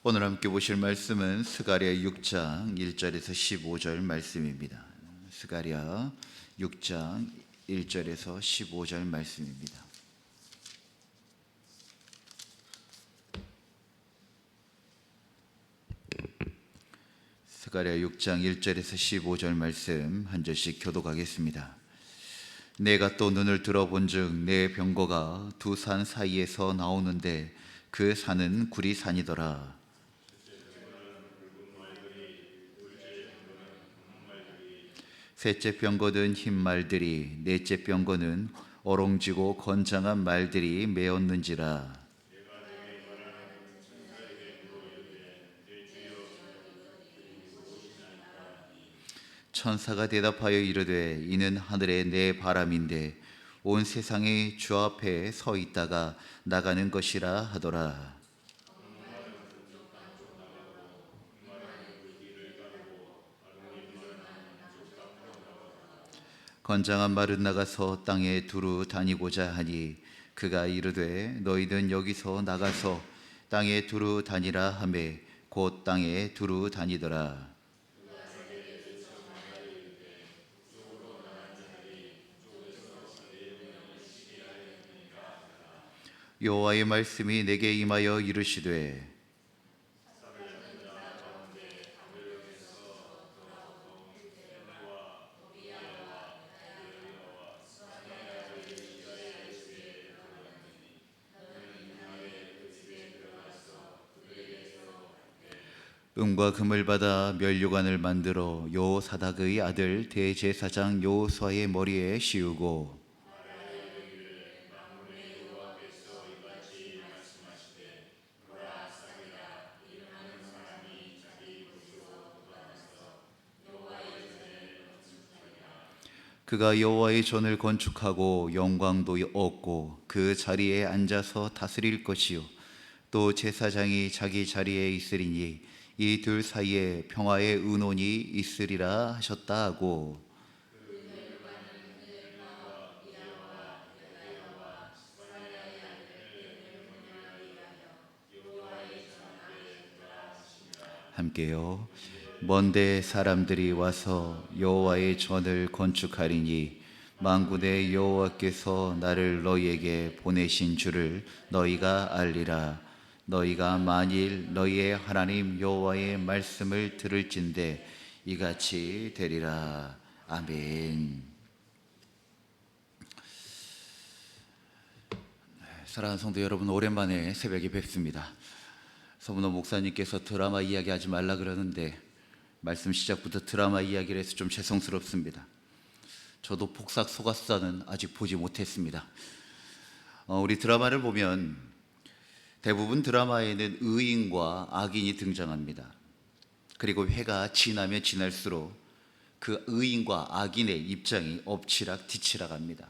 오늘 함께 보실 말씀은 스가랴 6장 1절에서 15절 말씀입니다. 스가랴 6장 1절에서 15절 말씀입니다. 스가랴 6장 1절에서 15절 말씀 한 절씩 교독하겠습니다. 내가 또 눈을 들어본즉 내 병거가 두 산 사이에서 나오는데 그 산은 구리산이더라. 셋째 병거는 흰 말들이, 넷째 병거는 어롱지고 건장한 말들이 메었는지라. 천사가 대답하여 이르되 이는 하늘의 내 바람인데 온 세상이 주 앞에 서 있다가 나가는 것이라 하더라. 건장한 말은 나가서 땅에 두루 다니고자 하니 그가 이르되 너희는 여기서 나가서 땅에 두루 다니라 하매 곧 땅에 두루 다니더라. 여호와의 말씀이 내게 임하여 이르시되 은과 금을 받아 면류관을 만들어 여호사닥의 아들 대제사장 여호수아의 머리에 씌우고 그가 여호와의 전을 건축하고 영광도 얻고 그 자리에 앉아서 다스릴 것이요 또 제사장이 자기 자리에 있으리니 이 둘 사이에 평화의 의논이 있으리라 하셨다 하고 함께요. 먼데 사람들이 와서 여호와의 전을 건축하리니 만군의 여호와께서 나를 너희에게 보내신 줄을 너희가 알리라. 너희가 만일 너희의 하나님 여호와의 말씀을 들을진대 이같이 되리라. 아멘. 사랑하는 성도 여러분, 오랜만에 새벽에 뵙습니다. 서문호 목사님께서 드라마 이야기하지 말라 그러는데 말씀 시작부터 드라마 이야기를 해서 좀 죄송스럽습니다. 저도 폭삭 속았수다는 아직 보지 못했습니다. 우리 드라마를 보면 대부분 드라마에는 의인과 악인이 등장합니다. 그리고 회가 지나면 지날수록 그 의인과 악인의 입장이 엎치락 뒤치락 합니다.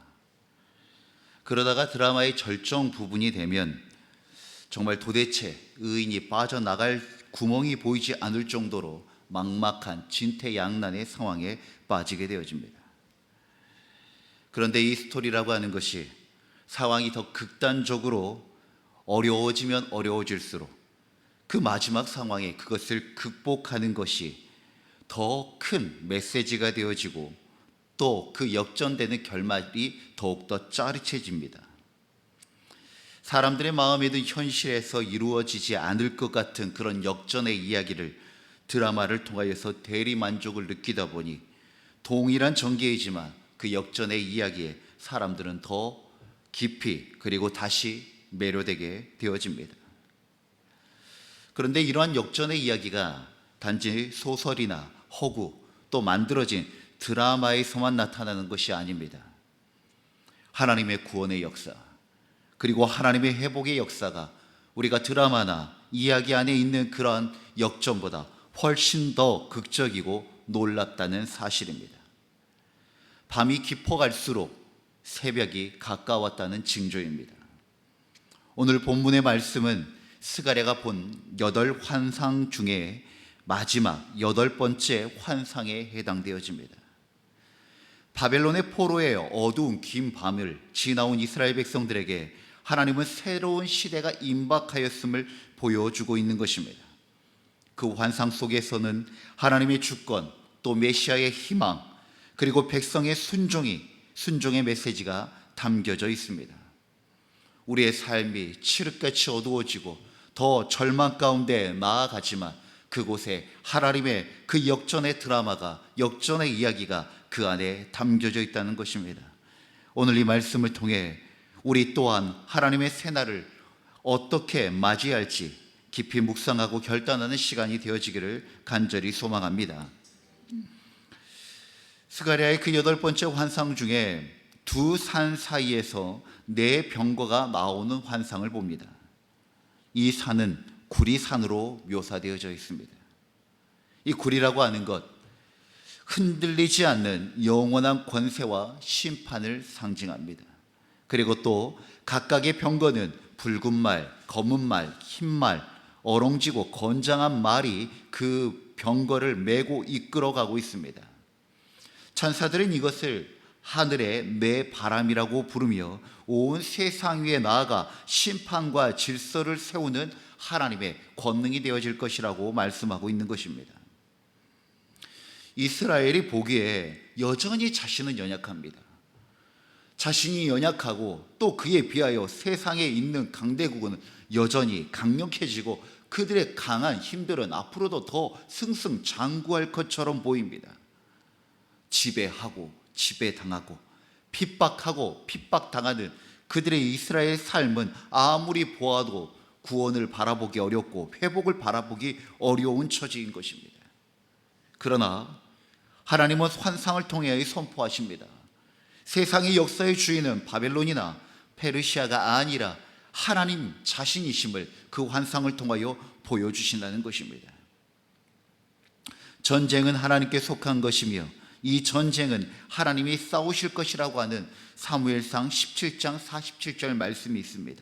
그러다가 드라마의 절정 부분이 되면 정말 도대체 의인이 빠져나갈 구멍이 보이지 않을 정도로 막막한 진퇴양난의 상황에 빠지게 되어집니다. 그런데 이 스토리라고 하는 것이 상황이 더 극단적으로 어려워지면 어려워질수록 그 마지막 상황에 그것을 극복하는 것이 더 큰 메시지가 되어지고 또 그 역전되는 결말이 더욱더 짜릿해집니다. 사람들의 마음에도 현실에서 이루어지지 않을 것 같은 그런 역전의 이야기를 드라마를 통하여서 대리만족을 느끼다 보니 동일한 전개이지만 그 역전의 이야기에 사람들은 더 깊이 그리고 다시 매료되게 되어집니다. 그런데 이러한 역전의 이야기가 단지 소설이나 허구 또 만들어진 드라마에서만 나타나는 것이 아닙니다. 하나님의 구원의 역사 그리고 하나님의 회복의 역사가 우리가 드라마나 이야기 안에 있는 그러한 역전보다 훨씬 더 극적이고 놀랍다는 사실입니다. 밤이 깊어갈수록 새벽이 가까웠다는 징조입니다. 오늘 본문의 말씀은 스가랴가 본 8환상 중에 마지막 8번째 환상에 해당되어집니다. 바벨론의 포로의 어두운 긴 밤을 지나온 이스라엘 백성들에게 하나님은 새로운 시대가 임박하였음을 보여주고 있는 것입니다. 그 환상 속에서는 하나님의 주권, 또 메시아의 희망, 그리고 백성의 순종의 메시지가 담겨져 있습니다. 우리의 삶이 칠흑같이 어두워지고 더 절망 가운데 나아가지만 그곳에 하나님의 그 역전의 드라마가, 역전의 이야기가 그 안에 담겨져 있다는 것입니다. 오늘 이 말씀을 통해 우리 또한 하나님의 새날을 어떻게 맞이할지 깊이 묵상하고 결단하는 시간이 되어지기를 간절히 소망합니다. 스가랴의 그 8번째 환상 중에 두 산 사이에서 네 병거가 나오는 환상을 봅니다. 이 산은 구리산으로 묘사되어져 있습니다. 이 구리라고 하는 것, 흔들리지 않는 영원한 권세와 심판을 상징합니다. 그리고 또 각각의 병거는 붉은 말, 검은 말, 흰 말, 어롱지고 건장한 말이 그 병거를 메고 이끌어가고 있습니다. 천사들은 이것을 하늘의 매 바람이라고 부르며 온 세상 위에 나아가 심판과 질서를 세우는 하나님의 권능이 되어질 것이라고 말씀하고 있는 것입니다. 이스라엘이 보기에 여전히 자신은 연약합니다. 자신이 연약하고 또 그에 비하여 세상에 있는 강대국은 여전히 강력해지고 그들의 강한 힘들은 앞으로도 더 승승장구할 것처럼 보입니다. 지배하고 지배당하고 핍박하고 핍박당하는 그들의 이스라엘 삶은 아무리 보아도 구원을 바라보기 어렵고 회복을 바라보기 어려운 처지인 것입니다. 그러나 하나님은 환상을 통해 선포하십니다. 세상의 역사의 주인은 바벨론이나 페르시아가 아니라 하나님 자신이심을 그 환상을 통하여 보여주신다는 것입니다. 전쟁은 하나님께 속한 것이며 이 전쟁은 하나님이 싸우실 것이라고 하는 사무엘상 17장 47절 말씀이 있습니다.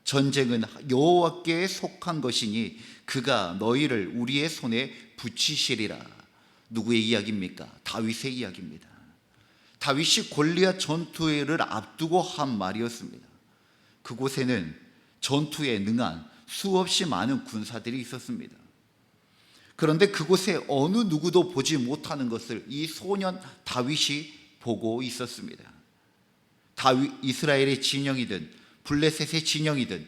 전쟁은 여호와께 속한 것이니 그가 너희를 우리의 손에 붙이시리라. 누구의 이야기입니까? 다윗의 이야기입니다. 다윗이 골리앗 전투를 앞두고 한 말이었습니다. 그곳에는 전투에 능한 수없이 많은 군사들이 있었습니다. 그런데 그곳에 어느 누구도 보지 못하는 것을 이 소년 다윗이 보고 있었습니다. 이스라엘의 진영이든 블레셋의 진영이든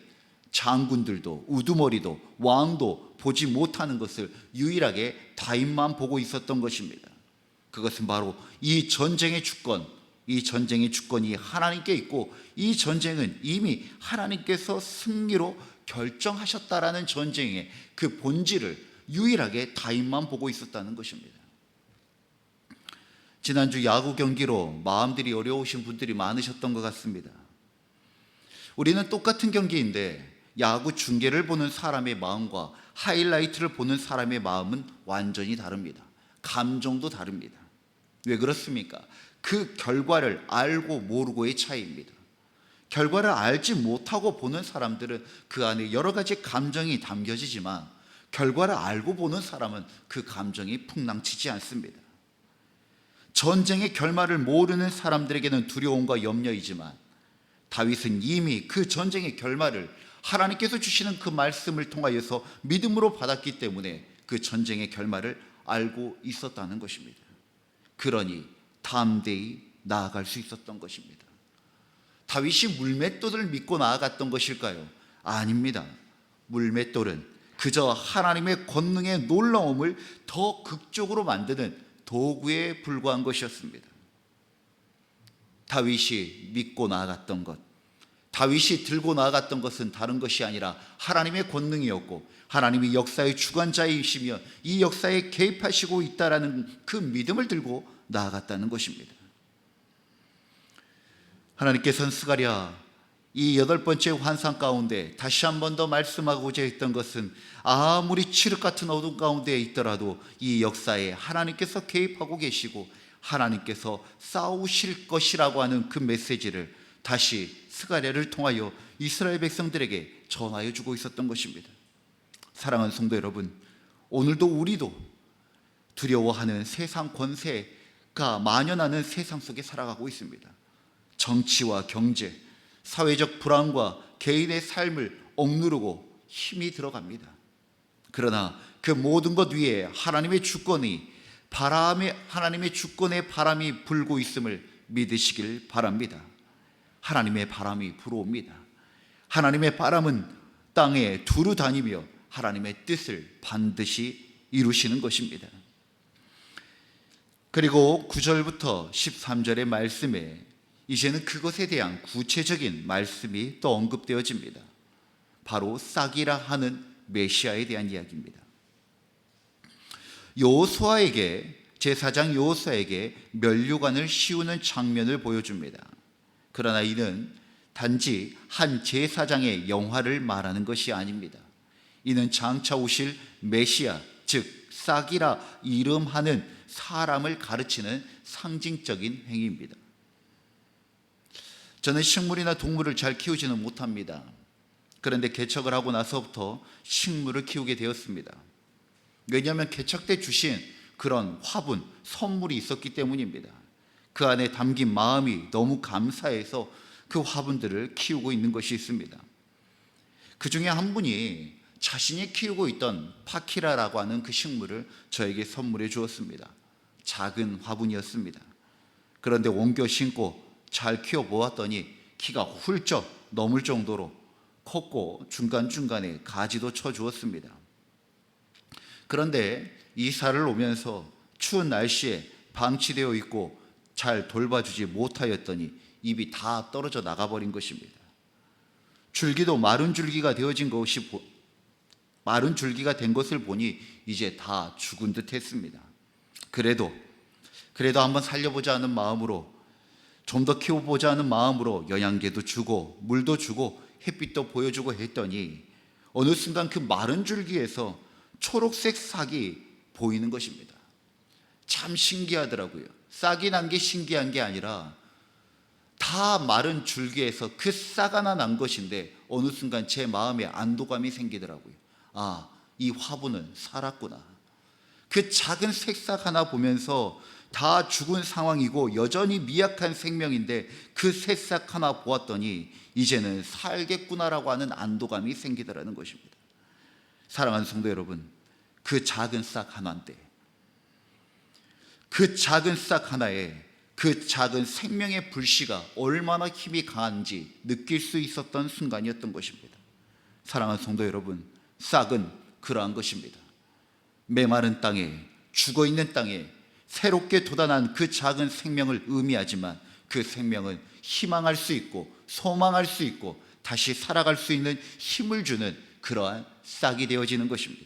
장군들도 우두머리도 왕도 보지 못하는 것을 유일하게 다윗만 보고 있었던 것입니다. 그것은 바로 이 전쟁의 주권이 하나님께 있고 이 전쟁은 이미 하나님께서 승리로 결정하셨다라는 전쟁의 그 본질을 유일하게 다윗만 보고 있었다는 것입니다. 지난주 야구 경기로 마음들이 어려우신 분들이 많으셨던 것 같습니다. 우리는 똑같은 경기인데 야구 중계를 보는 사람의 마음과 하이라이트를 보는 사람의 마음은 완전히 다릅니다. 감정도 다릅니다. 왜 그렇습니까? 그 결과를 알고 모르고의 차이입니다. 결과를 알지 못하고 보는 사람들은 그 안에 여러 가지 감정이 담겨지지만 결과를 알고 보는 사람은 그 감정이 풍랑치지 않습니다. 전쟁의 결말을 모르는 사람들에게는 두려움과 염려이지만 다윗은 이미 그 전쟁의 결말을 하나님께서 주시는 그 말씀을 통하여서 믿음으로 받았기 때문에 그 전쟁의 결말을 알고 있었다는 것입니다. 그러니 담대히 나아갈 수 있었던 것입니다. 다윗이 물맷돌을 믿고 나아갔던 것일까요? 아닙니다. 물맷돌은 그저 하나님의 권능의 놀라움을 더 극적으로 만드는 도구에 불과한 것이었습니다. 다윗이 믿고 나아갔던 것, 다윗이 들고 나아갔던 것은 다른 것이 아니라 하나님의 권능이었고 하나님이 역사의 주관자이시며 이 역사에 개입하시고 있다라는 그 믿음을 들고 나아갔다는 것입니다. 하나님께서는 스가랴 이 8번째 환상 가운데 다시 한 번 더 말씀하고자 했던 것은 아무리 칠흑 같은 어둠 가운데 있더라도 이 역사에 하나님께서 개입하고 계시고 하나님께서 싸우실 것이라고 하는 그 메시지를 다시 스가랴를 통하여 이스라엘 백성들에게 전하여 주고 있었던 것입니다. 사랑하는 성도 여러분, 오늘도 우리도 두려워하는 세상 권세가 만연하는 세상 속에 살아가고 있습니다. 정치와 경제, 사회적 불안과 개인의 삶을 억누르고 힘이 들어갑니다. 그러나 그 모든 것 위에 하나님의 주권이 하나님의 주권의 바람이 불고 있음을 믿으시길 바랍니다. 하나님의 바람이 불어옵니다. 하나님의 바람은 땅에 두루 다니며 하나님의 뜻을 반드시 이루시는 것입니다. 그리고 9절부터 13절의 말씀에 이제는 그것에 대한 구체적인 말씀이 또 언급되어집니다. 바로 싹이라 하는 메시아에 대한 이야기입니다. 제사장 여호수아에게 면류관을 씌우는 장면을 보여줍니다. 그러나 이는 단지 한 제사장의 영화를 말하는 것이 아닙니다. 이는 장차 오실 메시아, 즉 싹이라 이름하는 사람을 가르치는 상징적인 행위입니다. 저는 식물이나 동물을 잘 키우지는 못합니다. 그런데 개척을 하고 나서부터 식물을 키우게 되었습니다. 왜냐하면 개척 때 주신 그런 화분, 선물이 있었기 때문입니다. 그 안에 담긴 마음이 너무 감사해서 그 화분들을 키우고 있는 것이 있습니다. 그 중에 한 분이 자신이 키우고 있던 파키라라고 하는 그 식물을 저에게 선물해 주었습니다. 작은 화분이었습니다. 그런데 옮겨 심고 잘 키워보았더니 키가 훌쩍 넘을 정도로 컸고 중간중간에 가지도 쳐주었습니다. 그런데 이사를 오면서 추운 날씨에 방치되어 있고 잘 돌봐주지 못하였더니 잎이 다 떨어져 나가버린 것입니다. 줄기도 마른 줄기가 된 것을 보니 이제 다 죽은 듯 했습니다. 그래도 한번 살려보자 하는 마음으로, 좀 더 키워보자 하는 마음으로 영양제도 주고 물도 주고 햇빛도 보여주고 했더니 어느 순간 그 마른 줄기에서 초록색 싹이 보이는 것입니다. 참 신기하더라고요. 싹이 난 게 신기한 게 아니라 다 마른 줄기에서 그 싹 하나 난 것인데 어느 순간 제 마음에 안도감이 생기더라고요. 아, 이 화분은 살았구나. 그 작은 새싹 하나 보면서 다 죽은 상황이고 여전히 미약한 생명인데 그 새싹 하나 보았더니 이제는 살겠구나라고 하는 안도감이 생기더라는 것입니다. 사랑하는 성도 여러분, 그 작은 싹 하나인데, 그 작은 싹 하나에 그 작은 생명의 불씨가 얼마나 힘이 강한지 느낄 수 있었던 순간이었던 것입니다. 사랑하는 성도 여러분, 싹은 그러한 것입니다. 메마른 땅에, 죽어있는 땅에 새롭게 돋아난 그 작은 생명을 의미하지만 그 생명은 희망할 수 있고 소망할 수 있고 다시 살아갈 수 있는 힘을 주는 그러한 싹이 되어지는 것입니다.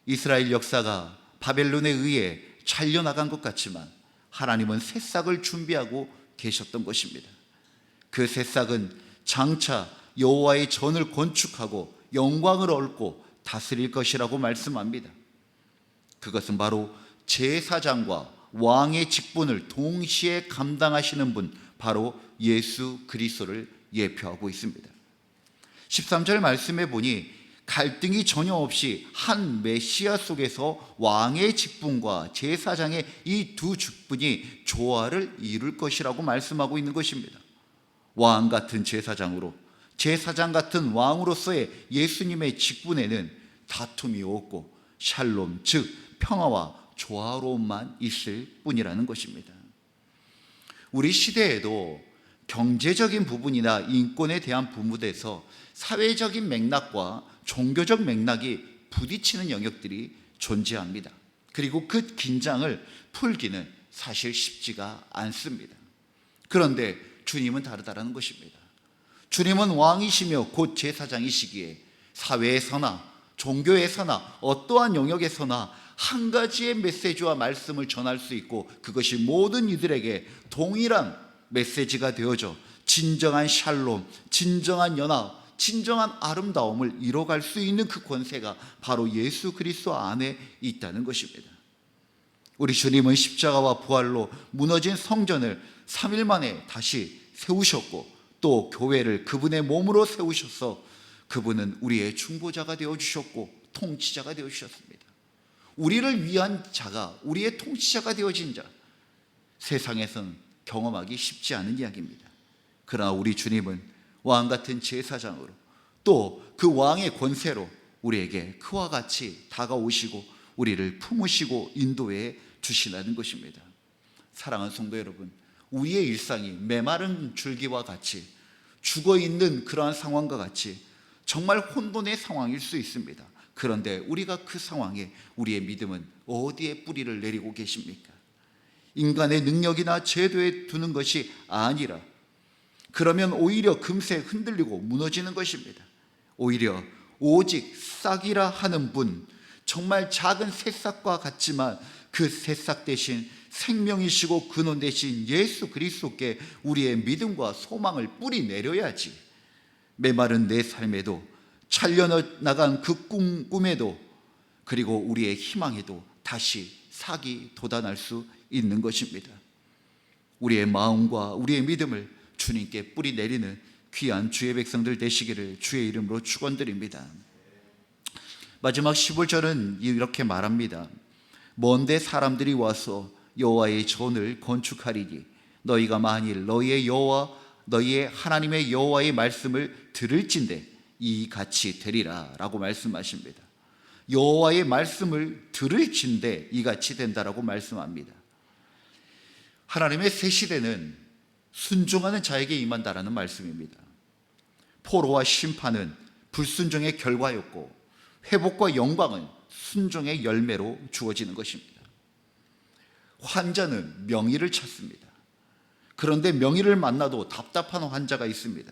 이스라엘 역사가 바벨론에 의해 잘려나간 것 같지만 하나님은 새싹을 준비하고 계셨던 것입니다. 그 새싹은 장차 여호와의 전을 건축하고 영광을 얻고 다스릴 것이라고 말씀합니다. 그것은 바로 제사장과 왕의 직분을 동시에 감당하시는 분, 바로 예수 그리스도를 예표하고 있습니다. 13절 말씀에 보니 갈등이 전혀 없이 한 메시아 속에서 왕의 직분과 제사장의 이 두 직분이 조화를 이룰 것이라고 말씀하고 있는 것입니다. 왕 같은 제사장으로, 제사장 같은 왕으로서의 예수님의 직분에는 다툼이 없고 샬롬, 즉 평화와 조화로움만 있을 뿐이라는 것입니다. 우리 시대에도 경제적인 부분이나 인권에 대한 부분에서 사회적인 맥락과 종교적 맥락이 부딪히는 영역들이 존재합니다. 그리고 그 긴장을 풀기는 사실 쉽지가 않습니다. 그런데 주님은 다르다는 것입니다. 주님은 왕이시며 곧 제사장이시기에 사회에서나 종교에서나 어떠한 영역에서나 한 가지의 메시지와 말씀을 전할 수 있고 그것이 모든 이들에게 동일한 메시지가 되어져 진정한 샬롬, 진정한 연합, 진정한 아름다움을 이뤄갈 수 있는 그 권세가 바로 예수 그리스도 안에 있다는 것입니다. 우리 주님은 십자가와 부활로 무너진 성전을 3일 만에 다시 세우셨고 또 교회를 그분의 몸으로 세우셔서 그분은 우리의 중보자가 되어주셨고 통치자가 되어주셨습니다. 우리를 위한 자가, 우리의 통치자가 되어진 자, 세상에서는 경험하기 쉽지 않은 이야기입니다. 그러나 우리 주님은 왕 같은 제사장으로 또 그 왕의 권세로 우리에게 그와 같이 다가오시고 우리를 품으시고 인도해 주시라는 것입니다. 사랑하는 성도 여러분, 우리의 일상이 메마른 줄기와 같이 죽어있는 그러한 상황과 같이 정말 혼돈의 상황일 수 있습니다. 그런데 우리가 그 상황에 우리의 믿음은 어디에 뿌리를 내리고 계십니까? 인간의 능력이나 제도에 두는 것이 아니라, 그러면 오히려 금세 흔들리고 무너지는 것입니다. 오히려 오직 싹이라 하는 분, 정말 작은 새싹과 같지만 그 새싹 대신 생명이시고 근원 되신 예수 그리스도께 우리의 믿음과 소망을 뿌리 내려야지, 메마른 내 삶에도 잘려나간 그 꿈에도 그리고 우리의 희망에도 다시 싹이 돋아날 수 있는 것입니다. 우리의 마음과 우리의 믿음을 주님께 뿌리 내리는 귀한 주의 백성들 되시기를 주의 이름으로 축원드립니다. 마지막 15절은 이렇게 말합니다. 먼데 사람들이 와서 여호와의 전을 건축하리니 너희가 만일 너희의 하나님의 여호와의 말씀을 들을진대 이같이 되리라 라고 말씀하십니다. 여호와의 말씀을 들을진대 이같이 된다라고 말씀합니다. 하나님의 새 시대는 순종하는 자에게 임한다라는 말씀입니다. 포로와 심판은 불순종의 결과였고 회복과 영광은 순종의 열매로 주어지는 것입니다. 환자는 명의를 찾습니다. 그런데 명의를 만나도 답답한 환자가 있습니다.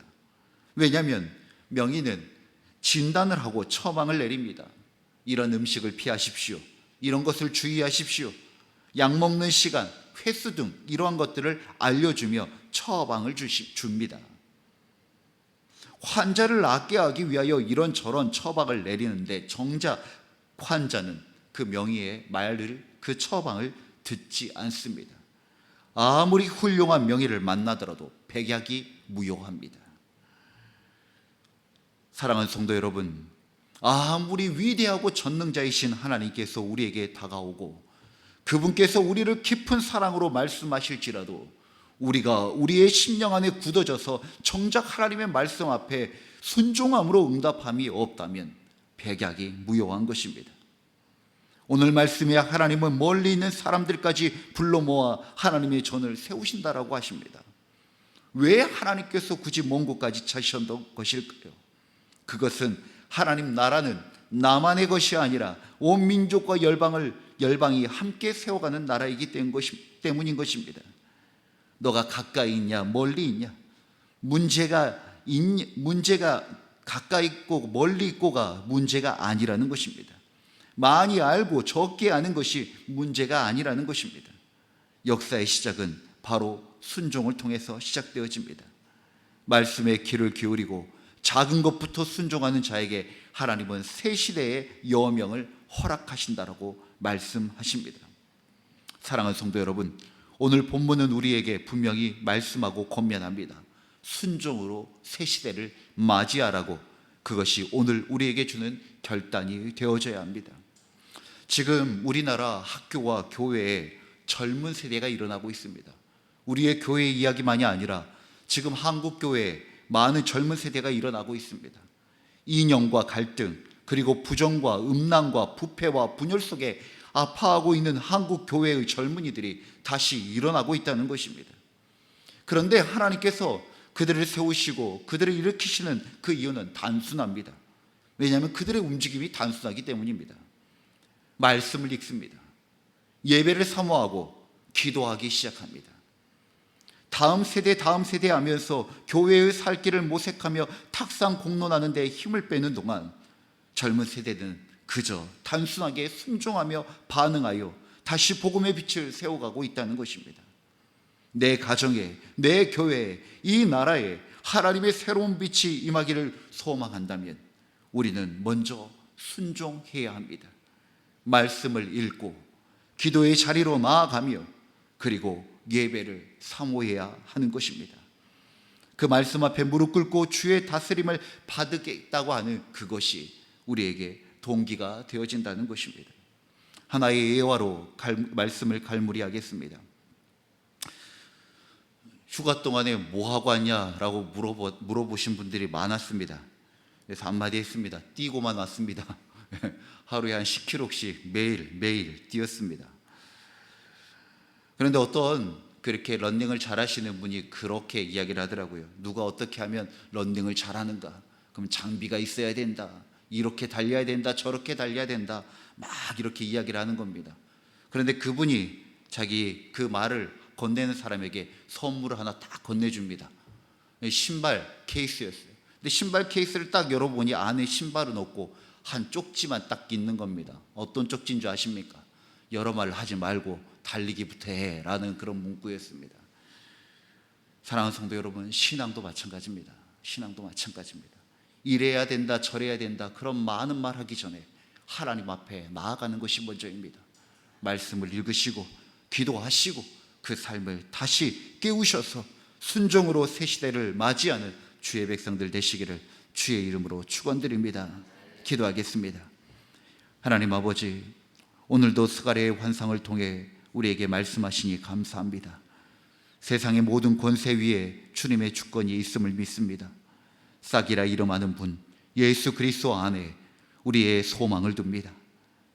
왜냐하면 명의는 진단을 하고 처방을 내립니다. 이런 음식을 피하십시오. 이런 것을 주의하십시오. 약 먹는 시간, 횟수 등 이러한 것들을 알려주며 처방을 줍니다. 환자를 낫게 하기 위하여 이런저런 처방을 내리는데 정작 환자는 그 명의의 말을, 그 처방을 듣지 않습니다. 아무리 훌륭한 명의를 만나더라도 백약이 무효합니다. 사랑하는 성도 여러분, 아무리 위대하고 전능자이신 하나님께서 우리에게 다가오고 그분께서 우리를 깊은 사랑으로 말씀하실지라도 우리가 우리의 심령 안에 굳어져서 정작 하나님의 말씀 앞에 순종함으로 응답함이 없다면 백약이 무효한 것입니다. 오늘 말씀에 하나님은 멀리 있는 사람들까지 불러 모아 하나님의 전을 세우신다라고 하십니다. 왜 하나님께서 굳이 먼 곳까지 찾으셨던 것일까요? 그것은 하나님 나라는 나만의 것이 아니라 온 민족과 열방이 함께 세워가는 나라이기 때문인 것입니다. 너가 가까이 있냐 멀리 있냐, 문제가 가까이 있고 멀리 있고가 문제가 아니라는 것입니다. 많이 알고 적게 아는 것이 문제가 아니라는 것입니다. 역사의 시작은 바로 순종을 통해서 시작되어집니다. 말씀에 귀를 기울이고 작은 것부터 순종하는 자에게 하나님은 새 시대의 여명을 허락하신다라고 말씀하십니다. 사랑하는 성도 여러분, 오늘 본문은 우리에게 분명히 말씀하고 권면합니다. 순종으로 새 시대를 맞이하라고. 그것이 오늘 우리에게 주는 결단이 되어져야 합니다. 지금 우리나라 학교와 교회에 젊은 세대가 일어나고 있습니다. 우리의 교회 이야기만이 아니라 지금 한국 교회에 많은 젊은 세대가 일어나고 있습니다. 이념과 갈등, 그리고 부정과 음란과 부패와 분열 속에 아파하고 있는 한국 교회의 젊은이들이 다시 일어나고 있다는 것입니다. 그런데 하나님께서 그들을 세우시고 그들을 일으키시는 그 이유는 단순합니다. 왜냐하면 그들의 움직임이 단순하기 때문입니다. 말씀을 읽습니다. 예배를 사모하고 기도하기 시작합니다. 다음 세대 하면서 교회의 살 길을 모색하며 탁상 공론하는 데 힘을 빼는 동안 젊은 세대는 그저 단순하게 순종하며 반응하여 다시 복음의 빛을 세워가고 있다는 것입니다. 내 가정에, 내 교회에, 이 나라에 하나님의 새로운 빛이 임하기를 소망한다면 우리는 먼저 순종해야 합니다. 말씀을 읽고 기도의 자리로 나아가며 그리고 예배를 사모해야 하는 것입니다. 그 말씀 앞에 무릎 꿇고 주의 다스림을 받겠다고 하는 그것이 우리에게 동기가 되어진다는 것입니다. 하나의 예화로 말씀을 갈무리하겠습니다. 휴가 동안에 뭐 하고 왔냐라고 물어보신 분들이 많았습니다. 그래서 한마디 했습니다. 뛰고만 왔습니다. 하루에 한 10km씩 매일 뛰었습니다. 그런데 어떤 그렇게 런닝을 잘하시는 분이 그렇게 이야기를 하더라고요. 누가 어떻게 하면 런닝을 잘하는가? 그럼 장비가 있어야 된다. 이렇게 달려야 된다. 저렇게 달려야 된다. 막 이렇게 이야기를 하는 겁니다. 그런데 그분이 자기 그 말을 건네는 사람에게 선물을 하나 딱 건네줍니다. 신발 케이스였어요. 근데 신발 케이스를 딱 열어보니 안에 신발은 없고 한 쪽지만 딱 있는 겁니다. 어떤 쪽지인 줄 아십니까? 여러 말 하지 말고 달리기부터 해라는 그런 문구였습니다. 사랑하는 성도 여러분, 신앙도 마찬가지입니다. 신앙도 마찬가지입니다. 이래야 된다, 저래야 된다, 그런 많은 말 하기 전에 하나님 앞에 나아가는 것이 먼저입니다. 말씀을 읽으시고 기도하시고 그 삶을 다시 깨우셔서 순종으로 새 시대를 맞이하는 주의 백성들 되시기를 주의 이름으로 축원드립니다. 기도하겠습니다. 하나님 아버지, 오늘도 스가랴의 환상을 통해 우리에게 말씀하시니 감사합니다. 세상의 모든 권세 위에 주님의 주권이 있음을 믿습니다. 싹이라 이름하는 분 예수 그리스도 안에 우리의 소망을 둡니다.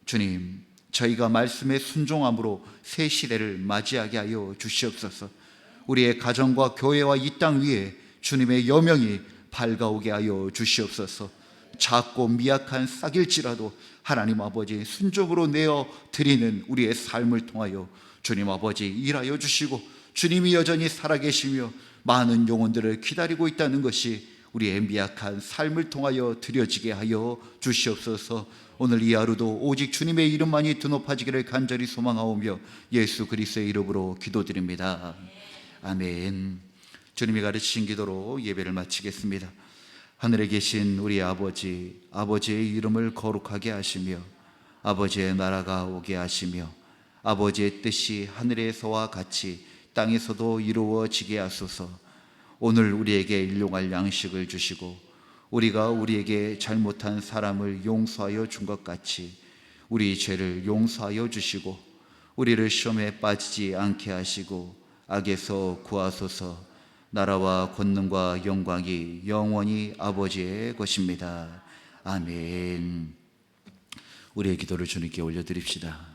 주님, 저희가 말씀에 순종함으로 새 시대를 맞이하게 하여 주시옵소서. 우리의 가정과 교회와 이 땅 위에 주님의 여명이 밝아오게 하여 주시옵소서. 작고 미약한 싹일지라도 하나님 아버지 순종으로 내어 드리는 우리의 삶을 통하여 주님 아버지 일하여 주시고, 주님이 여전히 살아계시며 많은 영혼들을 기다리고 있다는 것이 우리의 미약한 삶을 통하여 드려지게 하여 주시옵소서. 오늘 이 하루도 오직 주님의 이름만이 드높아지기를 간절히 소망하오며 예수 그리스도의 이름으로 기도드립니다. 아멘. 주님이 가르치신 기도로 예배를 마치겠습니다. 하늘에 계신 우리 아버지, 아버지의 이름을 거룩하게 하시며 아버지의 나라가 오게 하시며 아버지의 뜻이 하늘에서와 같이 땅에서도 이루어지게 하소서. 오늘 우리에게 일용할 양식을 주시고 우리가 우리에게 잘못한 사람을 용서하여 준 것 같이 우리 죄를 용서하여 주시고 우리를 시험에 빠지지 않게 하시고 악에서 구하소서. 나라와 권능과 영광이 영원히 아버지의 것입니다. 아멘. 우리의 기도를 주님께 올려드립시다.